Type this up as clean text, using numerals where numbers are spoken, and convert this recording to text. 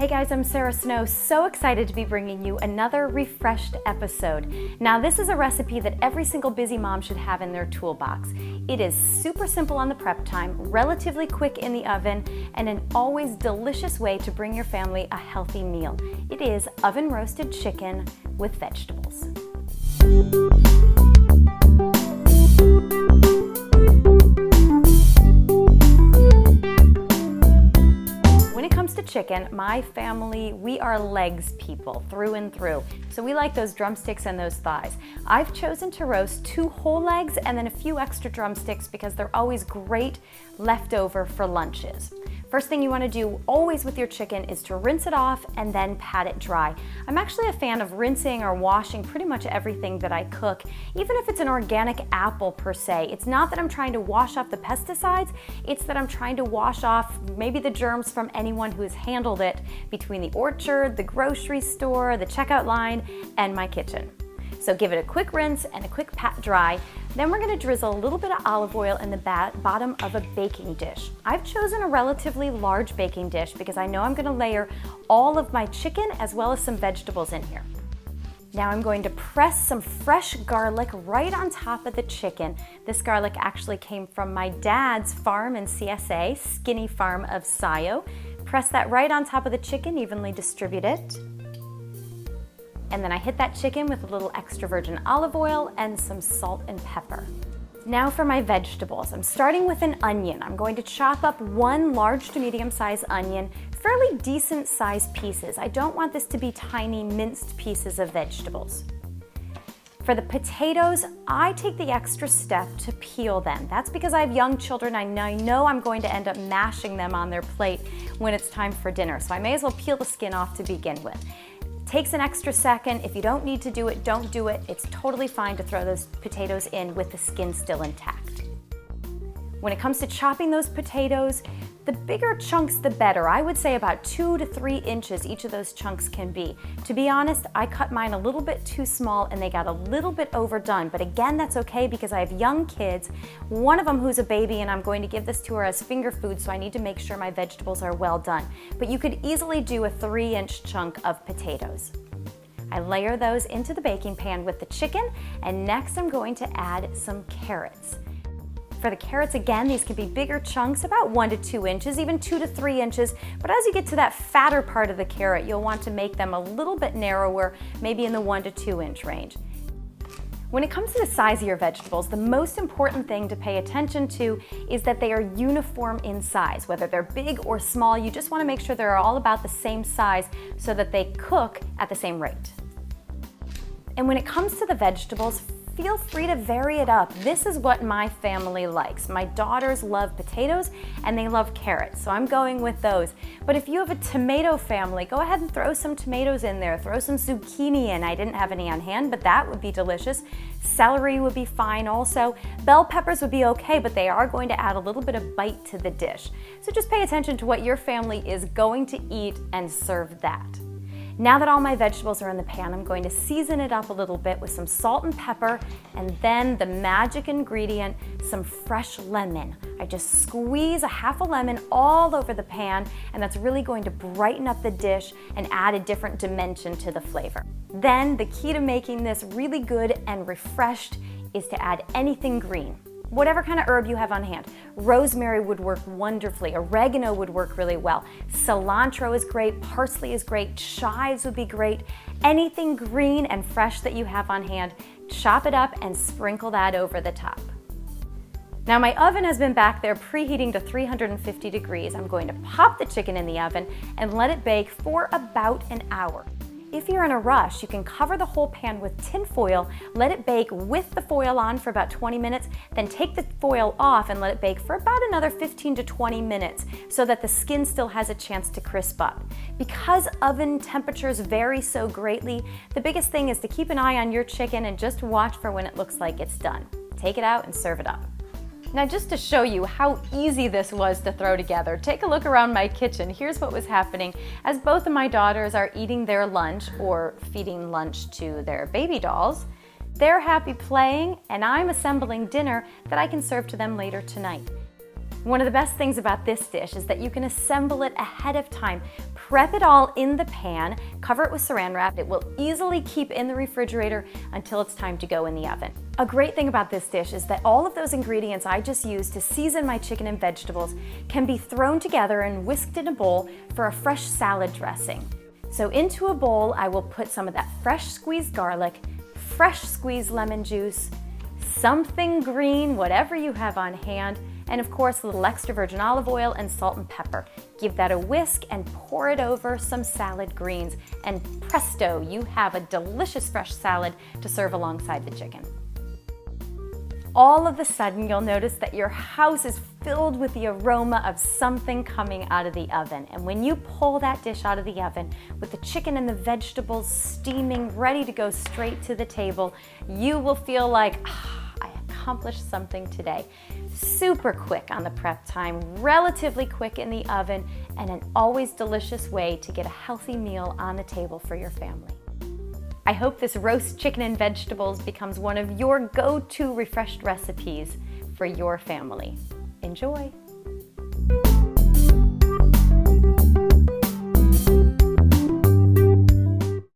Hey guys, I'm Sara Snow, so excited to be bringing you another refreshed episode. Now this is a recipe that every single busy mom should have in their toolbox. It is super simple on the prep time, relatively quick in the oven, and an always delicious way to bring your family a healthy meal. It is oven roasted chicken with vegetables. When it comes to chicken, my family, we are legs people through and through. So we like those drumsticks and those thighs. I've chosen to roast 2 whole legs and then a few extra drumsticks because they're always great leftover for lunches. First thing you want to do always with your chicken is to rinse it off and then pat it dry. I'm actually a fan of rinsing or washing pretty much everything that I cook, even if it's an organic apple per se. It's not that I'm trying to wash off the pesticides, it's that I'm trying to wash off maybe the germs from anyone who has handled it between the orchard, the grocery store, the checkout line, and my kitchen. So give it a quick rinse and a quick pat dry. Then we're gonna drizzle a little bit of olive oil in the bottom of a baking dish. I've chosen a relatively large baking dish because I know I'm gonna layer all of my chicken as well as some vegetables in here. Now I'm going to press some fresh garlic right on top of the chicken. This garlic actually came from my dad's farm in CSA, Skinny Farm of Scio. Press that right on top of the chicken, evenly distribute it. And then I hit that chicken with a little extra virgin olive oil and some salt and pepper. Now for my vegetables. I'm starting with an onion. I'm going to chop up 1 large to medium-sized onion, fairly decent sized pieces. I don't want this to be tiny minced pieces of vegetables. For the potatoes, I take the extra step to peel them. That's because I have young children. I know I'm going to end up mashing them on their plate when it's time for dinner, so I may as well peel the skin off to begin with. Takes an extra second. If you don't need to do it, don't do it. It's totally fine to throw those potatoes in with the skin still intact. When it comes to chopping those potatoes, the bigger chunks the better. I would say about 2 to 3 inches each of those chunks can be. To be honest, I cut mine a little bit too small and they got a little bit overdone, but again, that's okay because I have young kids, one of them who's a baby, and I'm going to give this to her as finger food, so I need to make sure my vegetables are well done. But you could easily do a 3-inch chunk of potatoes. I layer those into the baking pan with the chicken, and next I'm going to add some carrots. For the carrots, again, these can be bigger chunks, about 1 to 2 inches, even 2 to 3 inches. But as you get to that fatter part of the carrot, you'll want to make them a little bit narrower, maybe in the 1 to 2 inch range. When it comes to the size of your vegetables, the most important thing to pay attention to is that they are uniform in size. Whether they're big or small, you just want to make sure they're all about the same size so that they cook at the same rate. And when it comes to the vegetables, feel free to vary it up. This is what my family likes. My daughters love potatoes and they love carrots, so I'm going with those. But if you have a tomato family, go ahead and throw some tomatoes in there. Throw some zucchini in. I didn't have any on hand, but that would be delicious. Celery would be fine also. Bell peppers would be okay, but they are going to add a little bit of bite to the dish. So just pay attention to what your family is going to eat and serve that. Now that all my vegetables are in the pan, I'm going to season it up a little bit with some salt and pepper, and then the magic ingredient, some fresh lemon. I just squeeze a half a lemon all over the pan, and that's really going to brighten up the dish and add a different dimension to the flavor. Then the key to making this really good and refreshed is to add anything green. Whatever kind of herb you have on hand. Rosemary would work wonderfully. Oregano would work really well. Cilantro is great. Parsley is great. Chives would be great. Anything green and fresh that you have on hand, chop it up and sprinkle that over the top. Now my oven has been back there preheating to 350 degrees. I'm going to pop the chicken in the oven and let it bake for about an hour. If you're in a rush, you can cover the whole pan with tin foil, let it bake with the foil on for about 20 minutes, then take the foil off and let it bake for about another 15 to 20 minutes so that the skin still has a chance to crisp up. Because oven temperatures vary so greatly, the biggest thing is to keep an eye on your chicken and just watch for when it looks like it's done. Take it out and serve it up. Now just to show you how easy this was to throw together, take a look around my kitchen. Here's what was happening as both of my daughters are eating their lunch or feeding lunch to their baby dolls. They're happy playing and I'm assembling dinner that I can serve to them later tonight. One of the best things about this dish is that you can assemble it ahead of time. Prep it all in the pan, cover it with saran wrap. It will easily keep in the refrigerator until it's time to go in the oven. A great thing about this dish is that all of those ingredients I just used to season my chicken and vegetables can be thrown together and whisked in a bowl for a fresh salad dressing. So into a bowl, I will put some of that fresh squeezed garlic, fresh squeezed lemon juice, something green, whatever you have on hand, and of course a little extra virgin olive oil and salt and pepper. Give that a whisk and pour it over some salad greens, and presto, you have a delicious fresh salad to serve alongside the chicken. All of a sudden, you'll notice that your house is filled with the aroma of something coming out of the oven. And when you pull that dish out of the oven with the chicken and the vegetables steaming, ready to go straight to the table, you will feel like, I accomplished something today. Super quick on the prep time, relatively quick in the oven, and an always delicious way to get a healthy meal on the table for your family. I hope this roast chicken and vegetables becomes one of your go-to refreshed recipes for your family. Enjoy!